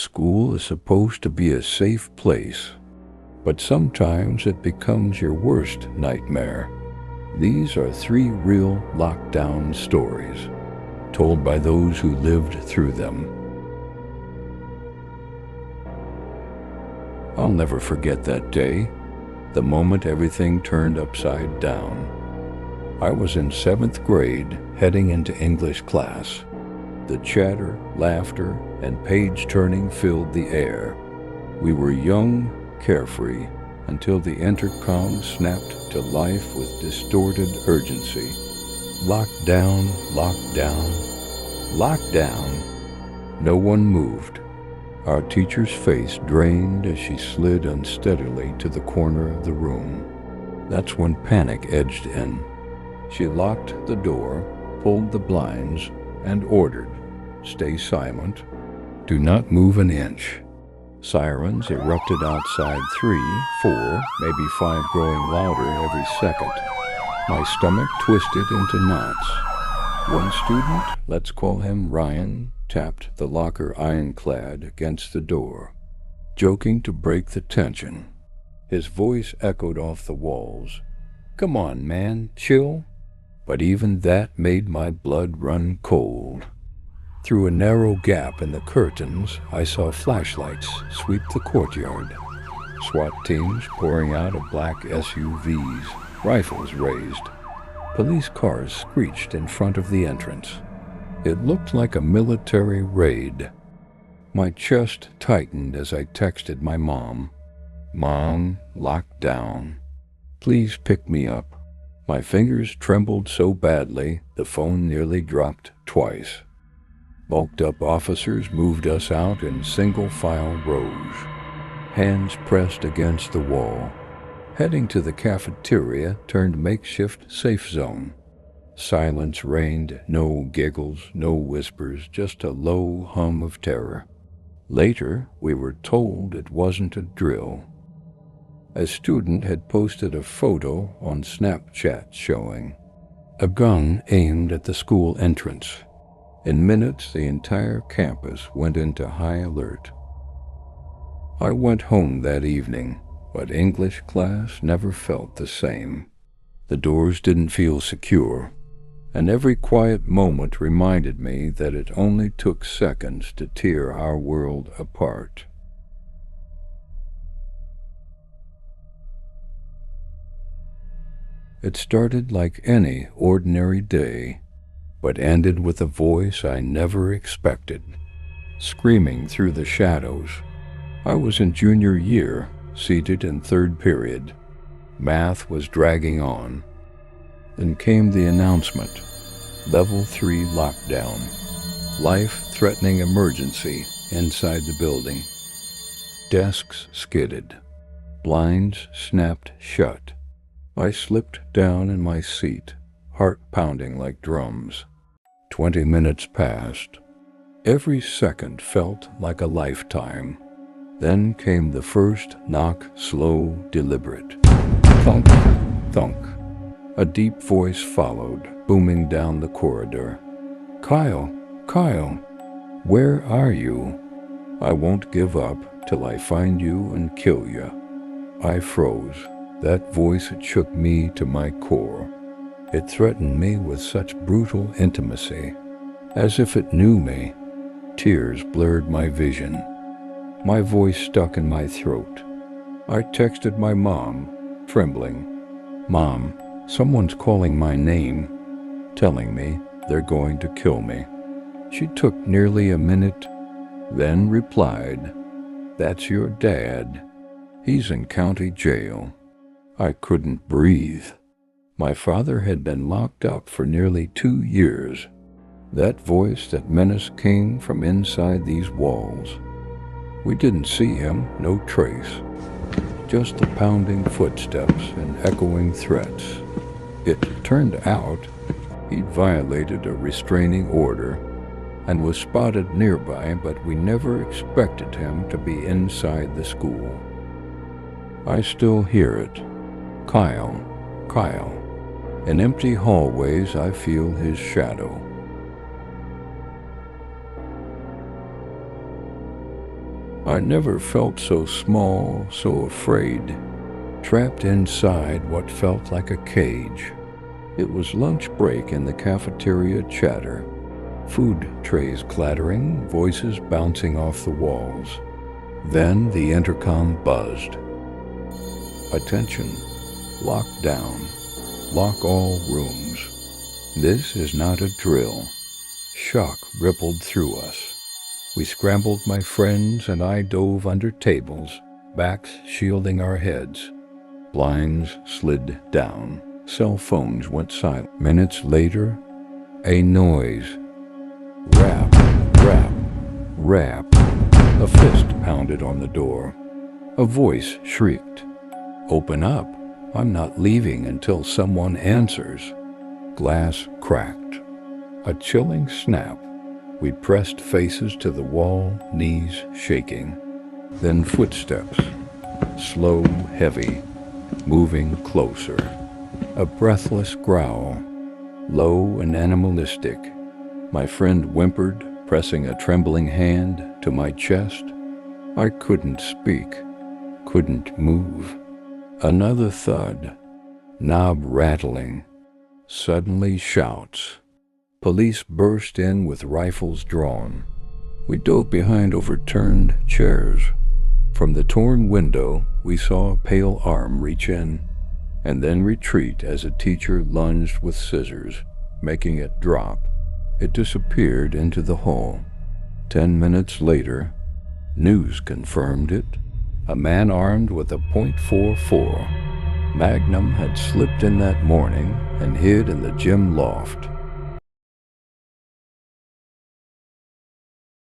School is supposed to be a safe place, but sometimes it becomes your worst nightmare. These are 3 real lockdown stories, told by those who lived through them. I'll never forget that day, the moment everything turned upside down. I was in 7th grade, heading into English class. The chatter, laughter, and page-turning filled the air. We were young, carefree, until the intercom snapped to life with distorted urgency. Lockdown, lockdown, lockdown. No one moved. Our teacher's face drained as she slid unsteadily to the corner of the room. That's when panic edged in. She locked the door, pulled the blinds, and ordered, "Stay silent. Do not move an inch." Sirens erupted outside, 3, 4, maybe 5 growing louder every second. My stomach twisted into knots. One student, let's call him Ryan, tapped the locker ironclad against the door, joking to break the tension. His voice echoed off the walls. "Come on, man, chill." But even that made my blood run cold. Through a narrow gap in the curtains, I saw flashlights sweep the courtyard. SWAT teams pouring out of black SUVs, rifles raised. Police cars screeched in front of the entrance. It looked like a military raid. My chest tightened as I texted my mom. "Mom, locked down. Please pick me up." My fingers trembled so badly, the phone nearly dropped twice. Bulked up officers moved us out in single-file rows, hands pressed against the wall. Heading to the cafeteria turned makeshift safe zone. Silence reigned, no giggles, no whispers, just a low hum of terror. Later, we were told it wasn't a drill. A student had posted a photo on Snapchat showing a gun aimed at the school entrance. In minutes, the entire campus went into high alert. I went home that evening, but English class never felt the same. The doors didn't feel secure, and every quiet moment reminded me that it only took seconds to tear our world apart. It started like any ordinary day, but ended with a voice I never expected, screaming through the shadows. I was in junior year, seated in 3rd period. Math was dragging on. Then came the announcement, Level 3 lockdown, life-threatening emergency inside the building. Desks skidded, blinds snapped shut. I slipped down in my seat, heart pounding like drums. 20 minutes passed. Every second felt like a lifetime. Then came the first knock, slow, deliberate. Thunk, thunk. A deep voice followed, booming down the corridor. "Kyle, Kyle, where are you? I won't give up till I find you and kill you." I froze. That voice shook me to my core. It threatened me with such brutal intimacy, as if it knew me. Tears blurred my vision. My voice stuck in my throat. I texted my mom, trembling. "Mom, someone's calling my name, telling me they're going to kill me." She took nearly a minute, then replied, "That's your dad. He's in county jail." I couldn't breathe. My father had been locked up for nearly 2 years. That voice that menaced came from inside these walls. We didn't see him, no trace. Just the pounding footsteps and echoing threats. It turned out he'd violated a restraining order and was spotted nearby, but we never expected him to be inside the school. I still hear it. "Kyle, Kyle." In empty hallways, I feel his shadow. I never felt so small, so afraid, trapped inside what felt like a cage. It was lunch break in the cafeteria chatter, food trays clattering, voices bouncing off the walls. Then the intercom buzzed. Attention, lock down, lock all rooms. This is not a drill. Shock rippled through us. We scrambled, my friends and I dove under tables, backs shielding our heads. Blinds slid down. Cell phones went silent. Minutes later, a noise. Rap, rap, rap. A fist pounded on the door. A voice shrieked. Open up. I'm not leaving until someone answers. Glass cracked. A chilling snap. We pressed faces to the wall, knees shaking. Then footsteps. Slow, heavy, moving closer. A breathless growl. Low and animalistic. My friend whimpered, pressing a trembling hand to my chest. I couldn't speak, couldn't move. Another thud. Knob rattling. Suddenly shouts. Police burst in with rifles drawn. We dove behind overturned chairs. From the torn window, we saw a pale arm reach in, and then retreat as a teacher lunged with scissors, making it drop. It disappeared into the hall. 10 minutes later, news confirmed it. A man armed with a .44 Magnum had slipped in that morning and hid in the gym loft.